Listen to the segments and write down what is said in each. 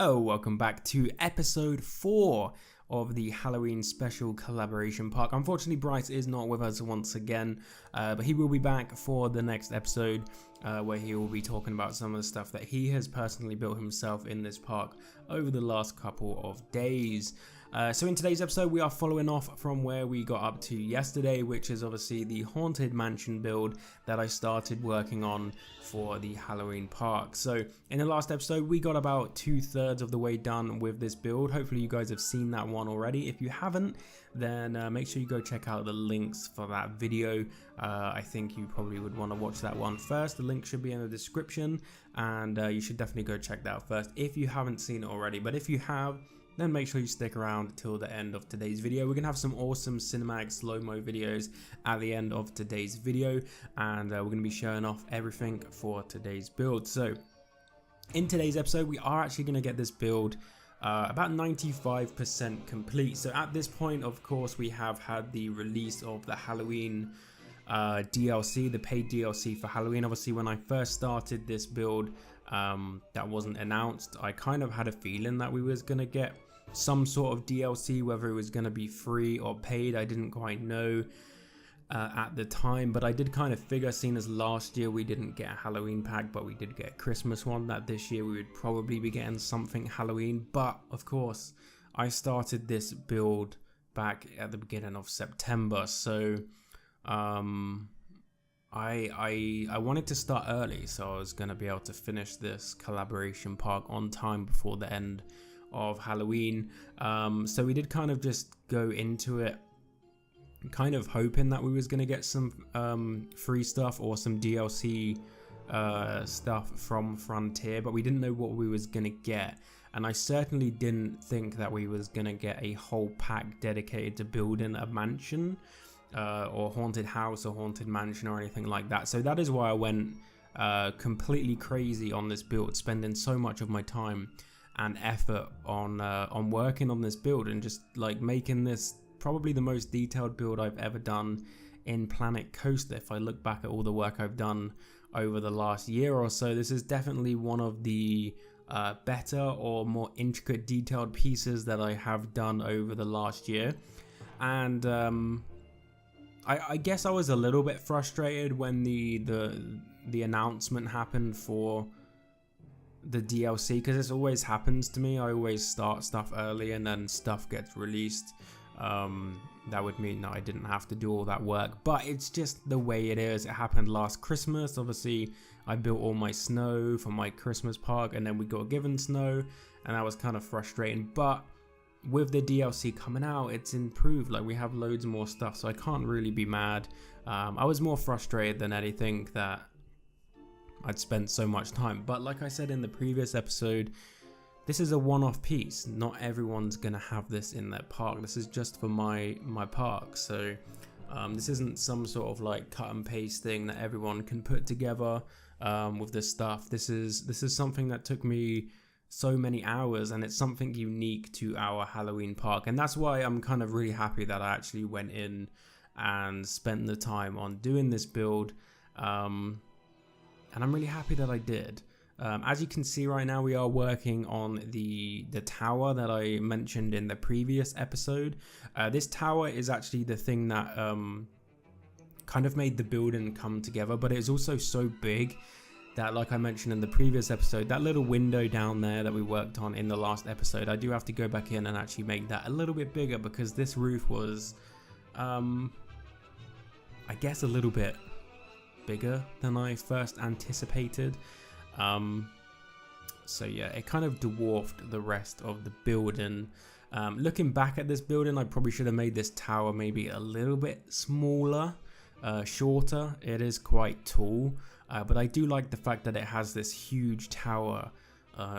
Oh, welcome back to episode 4 of the Halloween special collaboration park. Unfortunately, Bryce is not with us once again, but he will be back for the next episode where he will be talking about some of the stuff that he has personally built himself in this park over the last couple of days. So in today's episode, we are following off from where we got up to yesterday, which is obviously the Haunted Mansion build that I started working on for the Halloween park. So in the last episode, we got about 2/3 of the way done with this build. Hopefully you guys have seen that one already. If you haven't, then make sure you go check out the links for that video. I think you probably would want to watch that one first. The link should be in the description, and you should definitely go check that out first if you haven't seen it already. But if you have, then make sure you stick around till the end of today's video. We're gonna have some awesome cinematic slow-mo videos at the end of today's video, and we're gonna be showing off everything for today's build. So in today's episode, we are actually gonna get this build about 95% complete. So at this point, of course, we have had the release of the Halloween DLC, the paid DLC for Halloween. Obviously, when I first started this build, that wasn't announced. I kind of had a feeling that we was gonna get some sort of DLC, whether it was going to be free or paid. I didn't quite know at the time, but I did kind of figure, seeing as last year we didn't get a Halloween pack, but we did get a Christmas one, that this year we would probably be getting something Halloween. But of course, I started this build back at the beginning of September, so I wanted to start early, so I was going to be able to finish this collaboration park on time before the end of Halloween. So we did kind of just go into it kind of hoping that we was going to get some free stuff or some DLC stuff from Frontier, but we didn't know what we was going to get. And I certainly didn't think that we was going to get a whole pack dedicated to building a mansion or haunted house or haunted mansion or anything like that. So that is why I went completely crazy on this build, spending so much of my time and effort on working on this build, and just like making this probably the most detailed build I've ever done in Planet Coaster. If I look back at all the work I've done over the last year or so, this is definitely one of the better or more intricate detailed pieces that I have done over the last year. And I guess I was a little bit frustrated when the announcement happened for the DLC, because this always happens to me. I always start stuff early and then stuff gets released. That would mean that I didn't have to do all that work, but it's just the way it is. It happened last Christmas. Obviously, I built all my snow for my Christmas park, and then we got given snow, and that was kind of frustrating. But with the DLC coming out, it's improved. Like, we have loads more stuff, so I can't really be mad. I was more frustrated than anything that I'd spent so much time. But like I said in the previous episode, this is a one-off piece. Not everyone's gonna have this in their park. This is just for my park. So this isn't some sort of like cut and paste thing that everyone can put together with this stuff. This is something that took me so many hours, and it's something unique to our Halloween park. And that's why I'm kind of really happy that I actually went in and spent the time on doing this build. And I'm really happy that I did. As you can see right now, we are working on the tower that I mentioned in the previous episode. This tower is actually the thing that kind of made the building come together, but it is also so big that, like I mentioned in the previous episode, that little window down there that we worked on in the last episode, I do have to go back in and actually make that a little bit bigger, because this roof was, I guess, a little bit bigger than I first anticipated. So yeah, it kind of dwarfed the rest of the building. Looking back at this building, I probably should have made this tower maybe a little bit smaller, shorter. It is quite tall, but I do like the fact that it has this huge tower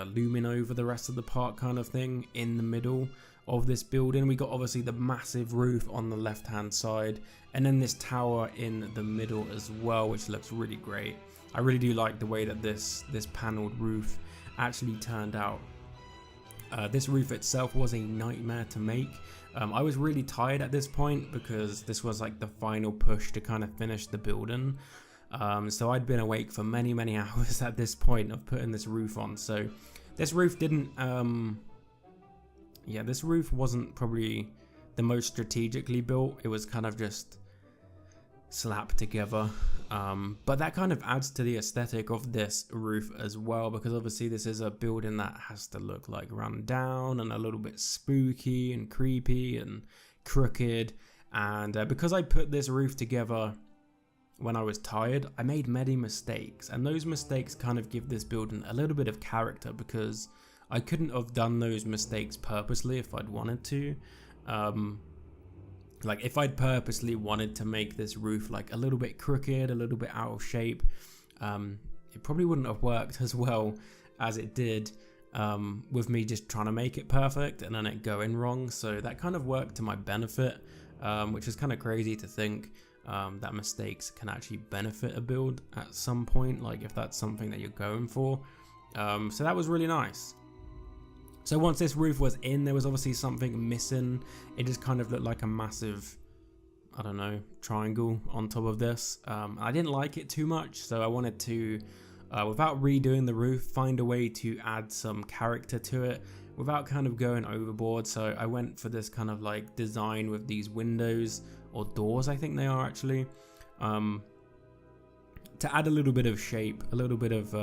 looming over the rest of the park kind of thing in the middle of this building. We got obviously the massive roof on the left hand side, and then this tower in the middle as well, which looks really great. I really do like the way that this paneled roof actually turned out. This roof itself was a nightmare to make. I was really tired at this point because this was like the final push to kind of finish the building. So I'd been awake for many hours at this point of putting this roof on. So This roof didn't, yeah, this roof wasn't probably the most strategically built. It was kind of just slapped together. But that kind of adds to the aesthetic of this roof as well, because obviously this is a building that has to look like run down and a little bit spooky and creepy and crooked. And because I put this roof together when I was tired, I made many mistakes, and those mistakes kind of give this building a little bit of character, because I couldn't have done those mistakes purposely if I'd wanted to. Like if I'd purposely wanted to make this roof like a little bit crooked, a little bit out of shape, it probably wouldn't have worked as well as it did with me just trying to make it perfect and then it going wrong. So that kind of worked to my benefit, which is kind of crazy to think that mistakes can actually benefit a build at some point, like if that's something that you're going for. So that was really nice. So once this roof was in, there was obviously something missing. It just kind of looked like a massive, I don't know, triangle on top of this. I didn't like it too much, so I wanted to, without redoing the roof, find a way to add some character to it without kind of going overboard. So I went for this kind of like design with these windows, or doors I think they are actually, to add a little bit of shape, a little bit of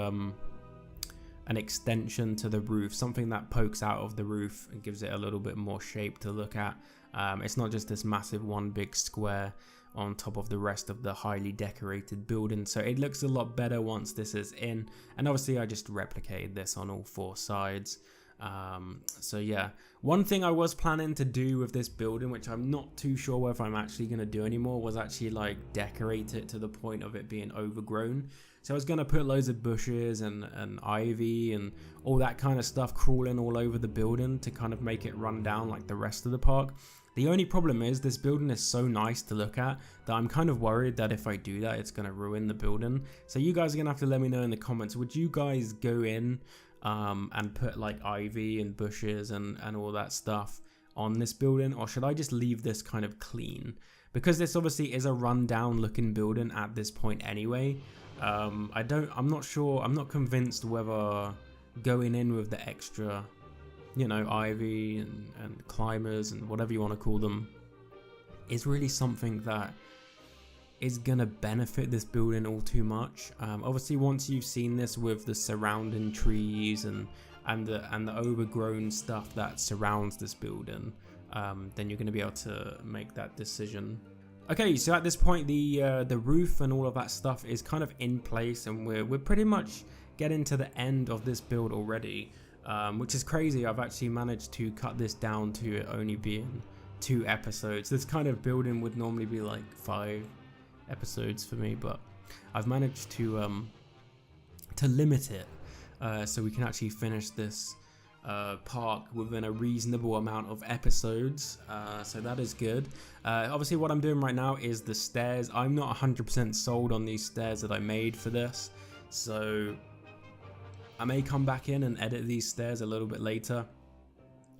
an extension to the roof, something that pokes out of the roof and gives it a little bit more shape to look at. It's not just this massive one big square on top of the rest of the highly decorated building. So it looks a lot better once this is in, and obviously I just replicated this on all four sides. So yeah, one thing I was planning to do with this building, which I'm not too sure whether I'm actually going to do anymore, was actually like decorate it to the point of it being overgrown. So I was going to put loads of bushes and ivy and all that kind of stuff crawling all over the building to kind of make it run down like the rest of the park. The only problem is this building is so nice to look at that I'm kind of worried that if I do that, it's going to ruin the building. So you guys are going to have to let me know in the comments, would you guys go in and put like ivy and bushes and all that stuff on this building, or should I just leave this kind of clean? Because this obviously is a rundown looking building at this point anyway. I'm not sure, I'm not convinced whether going in with the extra, you know, ivy and climbers and whatever you want to call them is really something that is gonna benefit this building all too much. Obviously once you've seen this with the surrounding trees and the overgrown stuff that surrounds this building, then you're gonna be able to make that decision. Okay, so at this point the roof and all of that stuff is kind of in place, and we're pretty much getting to the end of this build already, which is crazy. I've actually managed to cut this down to it only being 2 episodes. This kind of building would normally be like 5 episodes for me, but I've managed to limit it so we can actually finish this park within a reasonable amount of episodes, so that is good. Obviously what I'm doing right now is the stairs. I'm not 100% sold on these stairs that I made for this, so I may come back in and edit these stairs a little bit later.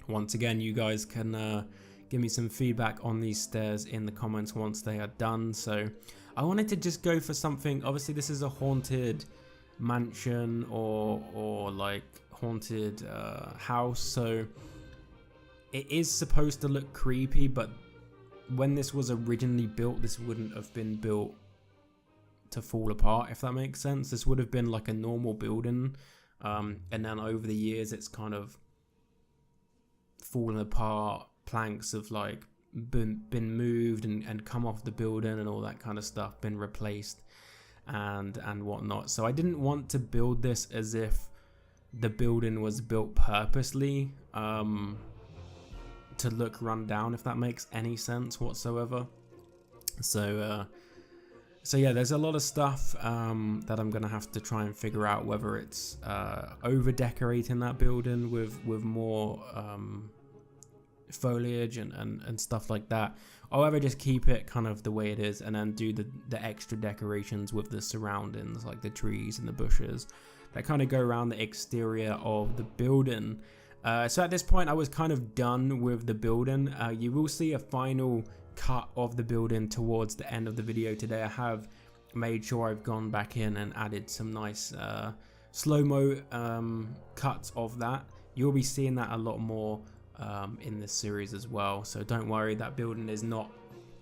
Once again, you guys can give me some feedback on these stairs in the comments once they are done. So I wanted to just go for something, obviously this is a haunted mansion or like haunted house, so it is supposed to look creepy, but when this was originally built, this wouldn't have been built to fall apart, if that makes sense. This would have been like a normal building, and then over the years it's kind of fallen apart. Planks have like been moved and come off the building and all that kind of stuff, been replaced and whatnot. So I didn't want to build this as if the building was built purposely to look run down, if that makes any sense whatsoever. So yeah, there's a lot of stuff that I'm gonna have to try and figure out, whether it's over decorating that building with more foliage and stuff like that, or whether just keep it kind of the way it is and then do the extra decorations with the surroundings, like the trees and the bushes that kind of go around the exterior of the building. So at this point I was kind of done with the building. You will see a final cut of the building towards the end of the video today. I have made sure I've gone back in and added some nice slow-mo cuts of that. You'll be seeing that a lot more in this series as well, so don't worry, that building is not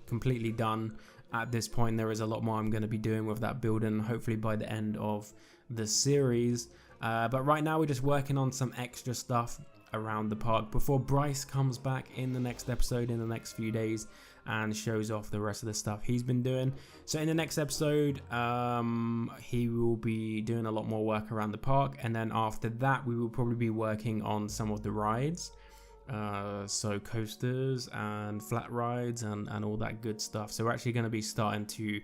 completely done at this point. There is a lot more I'm going to be doing with that building, hopefully by the end of the series, but right now we're just working on some extra stuff around the park before Bryce comes back in the next episode in the next few days and shows off the rest of the stuff he's been doing. So in the next episode, he will be doing a lot more work around the park, and then after that we will probably be working on some of the rides, so coasters and flat rides and all that good stuff. So we're actually going to be starting to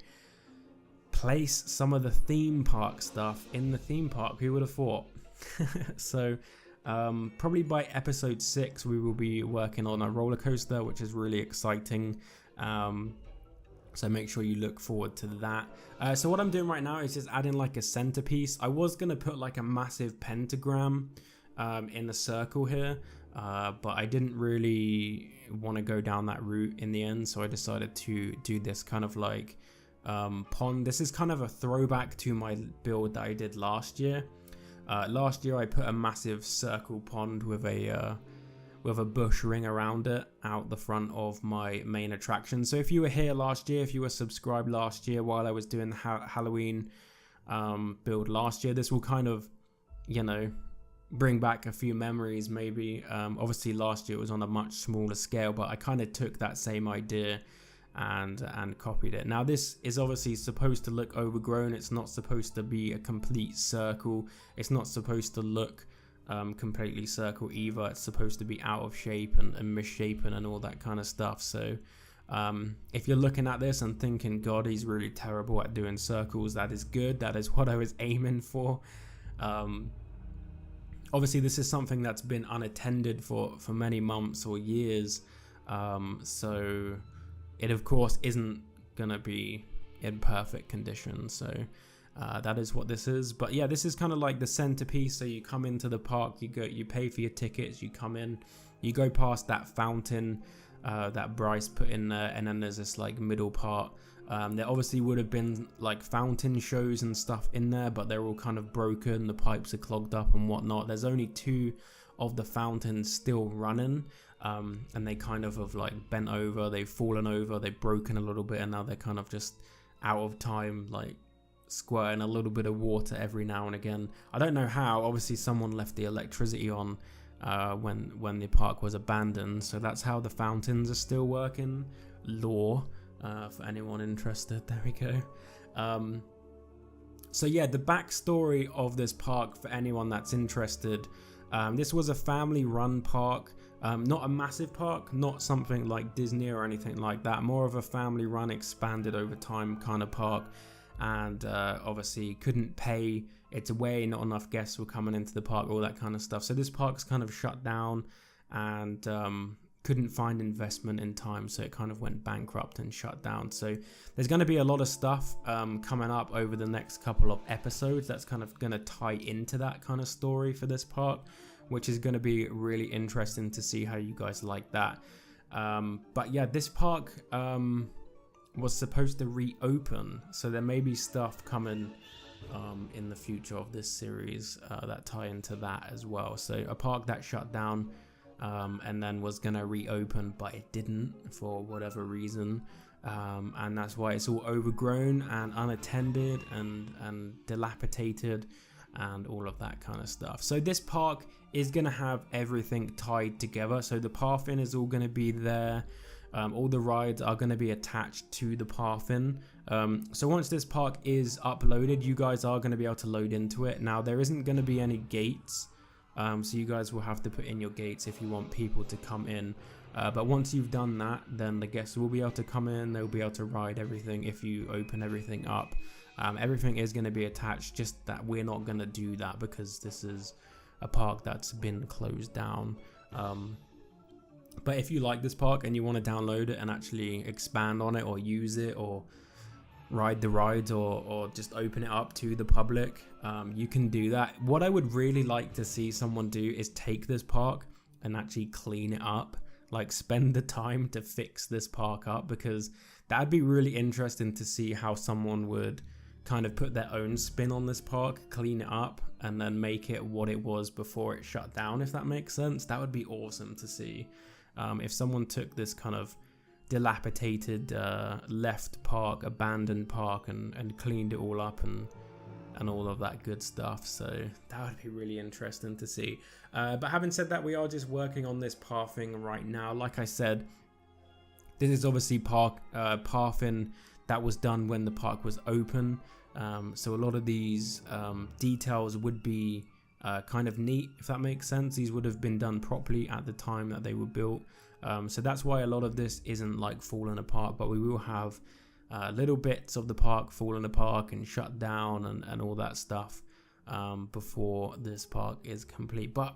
place some of the theme park stuff in the theme park. Who would have thought? So probably by episode 6 we will be working on a roller coaster, which is really exciting, so make sure you look forward to that. So what I'm doing right now is just adding like a centerpiece. I was gonna put like a massive pentagram in the circle here, but I didn't really want to go down that route in the end, so I decided to do this kind of like pond. This is kind of a throwback to my build that I did last year. Last year I put a massive circle pond with a bush ring around it out the front of my main attraction. So if you were here last year, if you were subscribed last year while I was doing the Halloween build last year, this will kind of, you know, bring back a few memories maybe. Obviously last year it was on a much smaller scale, but I kind of took that same idea and copied it. Now this is obviously supposed to look overgrown. It's not supposed to be a complete circle. It's not supposed to look completely circle either. It's supposed to be out of shape and misshapen and all that kind of stuff. So if you're looking at this and thinking, God, he's really terrible at doing circles, that is good. That is what I was aiming for. Obviously this is something that's been unattended for many months or years, so it of course isn't gonna be in perfect condition. So that is what this is. But yeah, this is kind of like the centerpiece. So you come into the park, you pay for your tickets, you come in, you go past that fountain that Bryce put in there, and then there's this like middle part. There obviously would have been like fountain shows and stuff in there, but they're all kind of broken, the pipes are clogged up and whatnot. There's only 2 of the fountains still running, and they kind of have like bent over, they've fallen over, they've broken a little bit, and now they're kind of just out of time, like squirting a little bit of water every now and again. I don't know how. Obviously someone left the electricity on when the park was abandoned, so that's how the fountains are still working. Lore, for anyone interested. There we go. So yeah, the backstory of this park for anyone that's interested. This was a family run park, not a massive park, not something like Disney or anything like that, more of a family run, expanded over time kind of park. And obviously couldn't pay its way, not enough guests were coming into the park, all that kind of stuff. So this park's kind of shut down and couldn't find investment in time, so it kind of went bankrupt and shut down. So there's going to be a lot of stuff coming up over the next couple of episodes that's kind of going to tie into that kind of story for this park, which is going to be really interesting to see how you guys like that. But yeah, this park was supposed to reopen, so there may be stuff coming in the future of this series that tie into that as well. So a park that shut down and then was gonna reopen, but it didn't for whatever reason, and that's why it's all overgrown and unattended and dilapidated and all of that kind of stuff. So this park is gonna have everything tied together. So the path in is all gonna be there. All the rides are going to be attached to the path-in. So once this park is uploaded, you guys are going to be able to load into it. Now there isn't going to be any gates, so you guys will have to put in your gates if you want people to come in. But once you've done that, then the guests will be able to come in, they'll be able to ride everything if you open everything up. Everything is going to be attached, just that we're not going to do that because this is a park that's been closed down. But if you like this park and you want to download it and actually expand on it or use it or ride the rides or just open it up to the public, you can do that. What I would really like to see someone do is take this park and actually clean it up, like spend the time to fix this park up, because that'd be really interesting to see how someone would kind of put their own spin on this park, clean it up, and then make it what it was before it shut down, if that makes sense. That would be awesome to see. If someone took this kind of dilapidated left park, abandoned park, and cleaned it all up and all of that good stuff. So that would be really interesting to see. But having said that, we are just working on this pathing right now. Like I said, this is obviously pathing that was done when the park was open. So a lot of these details would be kind of neat, if that makes sense. These would have been done properly at the time that they were built. So that's why a lot of this isn't like falling apart, but we will have little bits of the park falling apart and shut down and all that stuff before this park is complete. But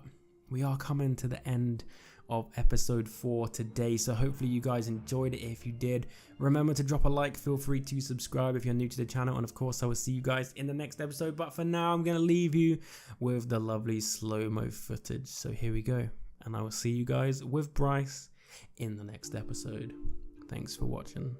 we are coming to the end of episode 4 today, so hopefully you guys enjoyed it. If you did, remember to drop a like, feel free to subscribe if you're new to the channel, and of course I will see you guys in the next episode. But for now, I'm going to leave you with the lovely slow-mo footage, so here we go, and I will see you guys with Bryce in the next episode. Thanks for watching.